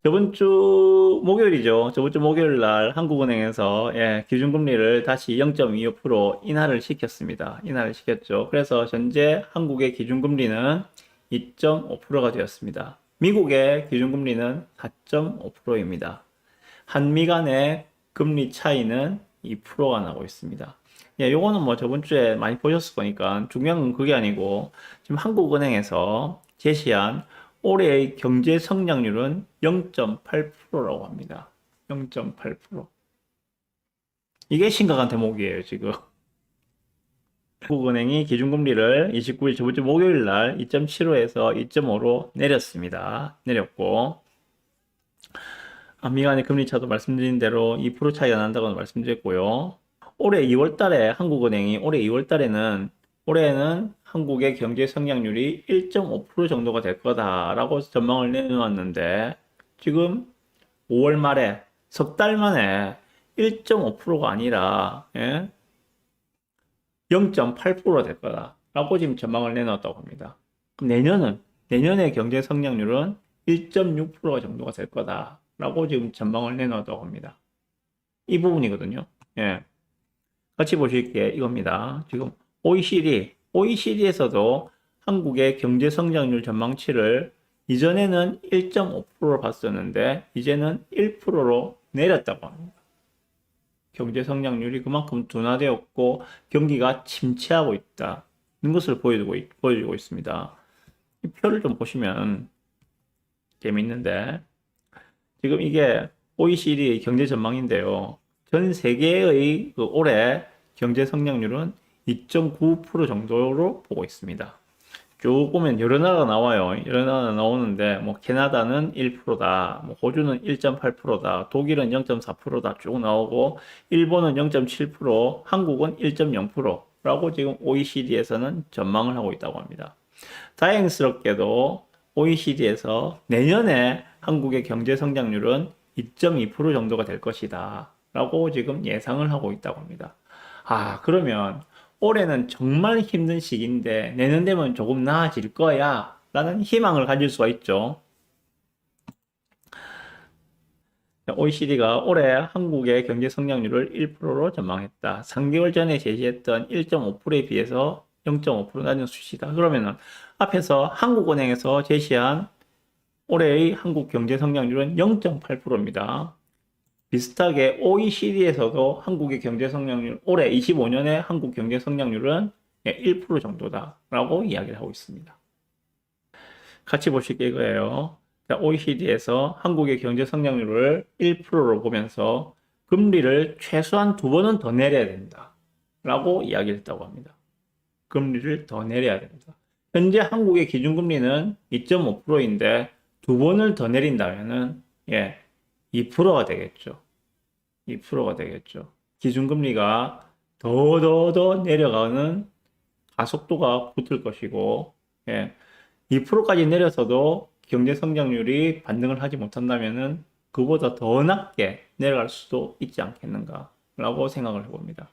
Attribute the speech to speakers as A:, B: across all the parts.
A: 저번 주 목요일이죠. 저번 주 목요일 날 한국은행에서 기준금리를 다시 0.25% 인하를 시켰습니다. 인하를 시켰죠. 그래서 현재 한국의 기준금리는 2.5%가 되었습니다. 미국의 기준금리는 4.5%입니다. 한미 간의 금리 차이는 2%가 나고 있습니다. 요거는 뭐 저번 주에 많이 보셨을 거니까 중요한 건 그게 아니고 지금 한국은행에서 제시한 올해의 경제 성장률은 0.8%라고 합니다. 0.8%. 이게 심각한 대목이에요, 지금. 한국은행이 기준금리를 29일 저번 주 목요일 날 2.75에서 2.5로 내렸습니다. 내렸고 한미 간의 금리 차도 말씀드린 대로 2% 차이가 난다고 말씀드렸고요. 올해 2월 달에 한국은행이 올해는 한국의 경제 성장률이 1.5% 정도가 될 거다라고 전망을 내놓았는데 지금 5월 말에 석 달 만에 1.5%가 아니라 0.8%가 될 거다라고 지금 전망을 내놓았다고 합니다. 그럼 내년의 경제 성장률은 1.6% 정도가 될 거다라고 지금 전망을 내놓았다고 합니다. 이 부분이거든요. 예. 같이 보실 게 이겁니다. 지금 OECD에서도 한국의 경제 성장률 전망치를 이전에는 1.5%를 봤었는데 이제는 1%로 내렸다고 합니다. 경제 성장률이 그만큼 둔화되었고 경기가 침체하고 있다는 것을 보여주고 있습니다. 이 표를 좀 보시면 재밌는데 지금 이게 OECD의 경제 전망인데요. 전 세계의 올해 경제 성장률은 2.9% 정도로 보고 있습니다. 쭉 보면 여러 나라가 나와요. 여러 나라가 나오는데 뭐 캐나다는 1%다, 뭐 호주는 1.8%다, 독일은 0.4%다 쭉 나오고 일본은 0.7%, 한국은 1.0%라고 지금 OECD에서는 전망을 하고 있다고 합니다. 다행스럽게도 OECD에서 내년에 한국의 경제 성장률은 2.2% 정도가 될 것이다 라고 지금 예상을 하고 있다고 합니다. 그러면 올해는 정말 힘든 시기인데 내년 되면 조금 나아질 거야 라는 희망을 가질 수가 있죠. OECD가 올해 한국의 경제 성장률을 1%로 전망했다. 3개월 전에 제시했던 1.5%에 비해서 0.5% 낮은 수치다. 그러면은 앞에서 한국은행에서 제시한 올해의 한국 경제 성장률은 0.8%입니다. 비슷하게 OECD에서도 한국의 경제 성장률, 올해 25년의 한국 경제 성장률은 1% 정도다라고 이야기를 하고 있습니다. 같이 보실 게 이거예요. OECD에서 한국의 경제 성장률을 1%로 보면서 금리를 최소한 2번은 더 내려야 된다. 라고 이야기를 했다고 합니다. 금리를 더 내려야 됩니다. 현재 한국의 기준금리는 2.5%인데 2번을 더 내린다면은 2%가 되겠죠. 2%가 되겠죠. 기준금리가 더 내려가는 가속도가 붙을 것이고 2%까지 내려서도 경제 성장률이 반등을 하지 못한다면은 그보다 더 낮게 내려갈 수도 있지 않겠는가라고 생각을 해봅니다.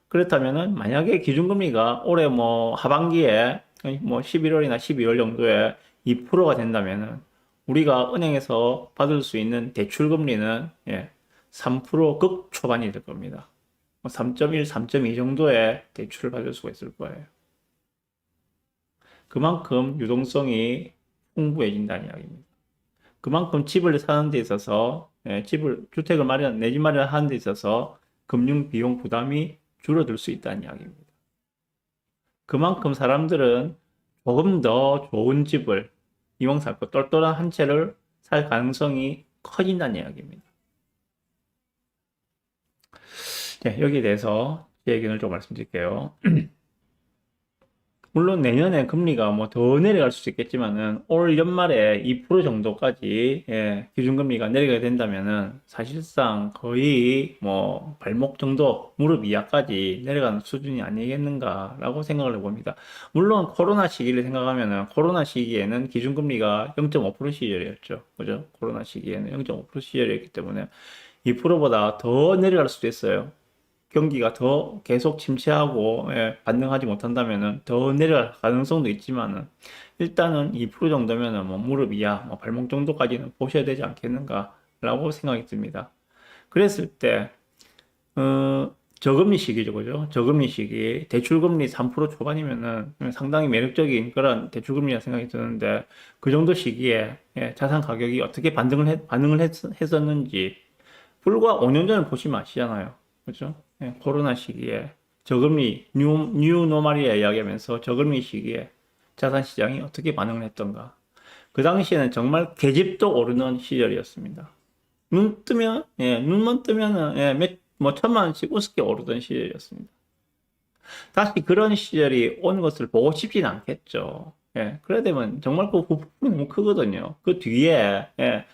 A: 그렇다면은 만약에 기준금리가 올해 뭐 하반기에 뭐 11월이나 12월 정도에 2%가 된다면은 우리가 은행에서 받을 수 있는 대출금리는 3% 극초반이 될 겁니다. 3.1, 3.2 정도의 대출을 받을 수가 있을 거예요. 그만큼 유동성이 풍부해진다는 이야기입니다. 그만큼 집을 사는 데 있어서 주택을 내 집 마련하는 데 있어서 금융 비용 부담이 줄어들 수 있다는 이야기입니다. 그만큼 사람들은 조금 더 좋은 집을 이왕 살 거 똘똘한 한 채를 살 가능성이 커진다는 이야기입니다. 여기에 대해서 제 의견을 좀 말씀드릴게요. 물론 내년에 금리가 뭐 더 내려갈 수도 있겠지만은 올 연말에 2% 정도까지 기준금리가 내려가게 된다면은 사실상 거의 뭐 발목 정도 무릎 이하까지 내려가는 수준이 아니겠는가라고 생각을 해봅니다. 물론 코로나 시기를 생각하면은 코로나 시기에는 기준금리가 0.5% 시절이었죠. 그죠? 코로나 시기에는 0.5% 시절이었기 때문에 2%보다 더 내려갈 수도 있어요. 경기가 더 계속 침체하고 예, 반등하지 못한다면은 더 내려갈 가능성도 있지만은 일단은 2% 정도면은 뭐 무릎 이하, 뭐 발목 정도까지는 보셔야 되지 않겠는가라고 생각이 듭니다. 그랬을 때 저금리 시기죠, 그죠? 저금리 시기, 대출금리 3% 초반이면은 상당히 매력적인 그런 대출금리라 생각이 드는데, 그 정도 시기에 예, 자산 가격이 어떻게 반응을 했었는지, 불과 5년 전을 보시면 아시잖아요. 그죠? 예, 코로나 시기에 저금리, 뉴노멀이라 이야기하면서 저금리 시기에 자산 시장이 어떻게 반응을 했던가. 그 당시에는 정말 계집도 오르는 시절이었습니다. 눈 뜨면, 예, 눈만 뜨면은, 예, 뭐, 1,000만 원씩 우습게 오르던 시절이었습니다. 다시 그런 시절이 온 것을 보고 싶진 않겠죠. 예, 그래 되면 정말 그 부품이 너무 크거든요. 그 뒤에, 예,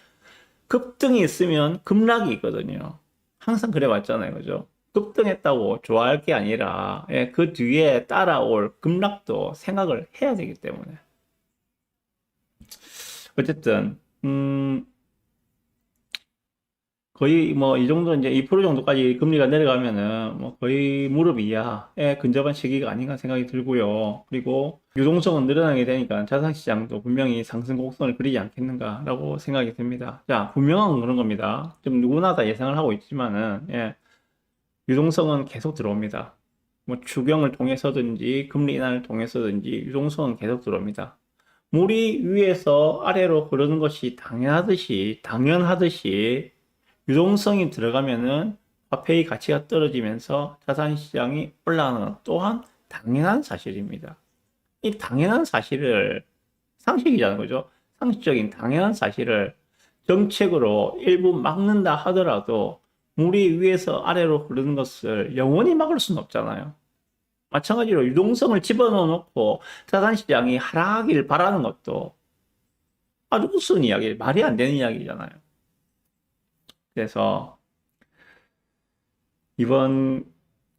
A: 급등이 있으면 급락이 있거든요. 항상 그래 왔잖아요. 그죠? 급등했다고 좋아할 게 아니라, 예, 그 뒤에 따라올 급락도 생각을 해야 되기 때문에. 어쨌든, 거의 뭐 이 정도 이제 2% 정도까지 금리가 내려가면은 뭐 거의 무릎 이하에 근접한 시기가 아닌가 생각이 들고요. 그리고 유동성은 늘어나게 되니까 자산 시장도 분명히 상승 곡선을 그리지 않겠는가라고 생각이 듭니다. 자, 분명한 건 그런 겁니다. 좀 누구나 다 예상을 하고 있지만은 예, 유동성은 계속 들어옵니다. 뭐 추경을 통해서든지 금리 인하를 통해서든지 유동성은 계속 들어옵니다. 물이 위에서 아래로 흐르는 것이 당연하듯이 유동성이 들어가면은 화폐의 가치가 떨어지면서 자산 시장이 올라가는 것 또한 당연한 사실입니다. 이 당연한 사실을 상식이잖아요, 그죠? 상식적인 당연한 사실을 정책으로 일부 막는다 하더라도 물이 위에서 아래로 흐르는 것을 영원히 막을 수는 없잖아요. 마찬가지로 유동성을 집어넣어 놓고 자산 시장이 하락하길 바라는 것도 아주 우스운 이야기, 말이 안 되는 이야기잖아요. 그래서 이번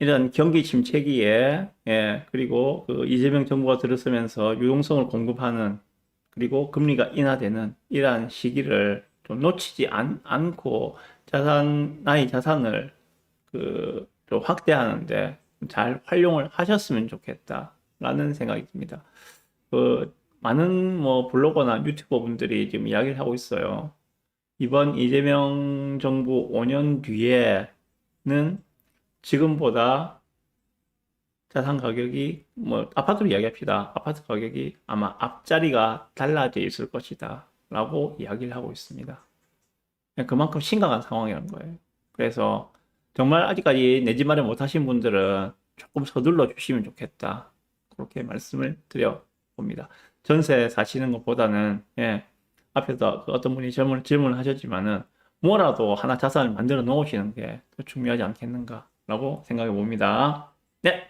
A: 이런 경기 침체기에 예, 그리고 그 이재명 정부가 들어서면서 유동성을 공급하는 그리고 금리가 인하되는 이러한 시기를 좀 놓치지 않고 나의 자산을 좀 확대하는데 잘 활용을 하셨으면 좋겠다라는 생각이 듭니다. 많은 뭐 블로거나 유튜버 분들이 지금 이야기를 하고 있어요. 이번 이재명 정부 5년 뒤에는 지금보다 자산 가격이 뭐 아파트로 이야기합시다. 아파트 가격이 아마 앞자리가 달라져 있을 것이다 라고 이야기를 하고 있습니다. 그만큼 심각한 상황이라는 거예요. 그래서 정말 아직까지 내 집 마련 못하신 분들은 조금 서둘러 주시면 좋겠다. 그렇게 말씀을 드려 봅니다. 전세 사시는 것보다는 예, 앞에서 그 어떤 분이 질문을 하셨지만은 뭐라도 하나 자산을 만들어 놓으시는 게 더 중요하지 않겠는가라고 생각해 봅니다. 네.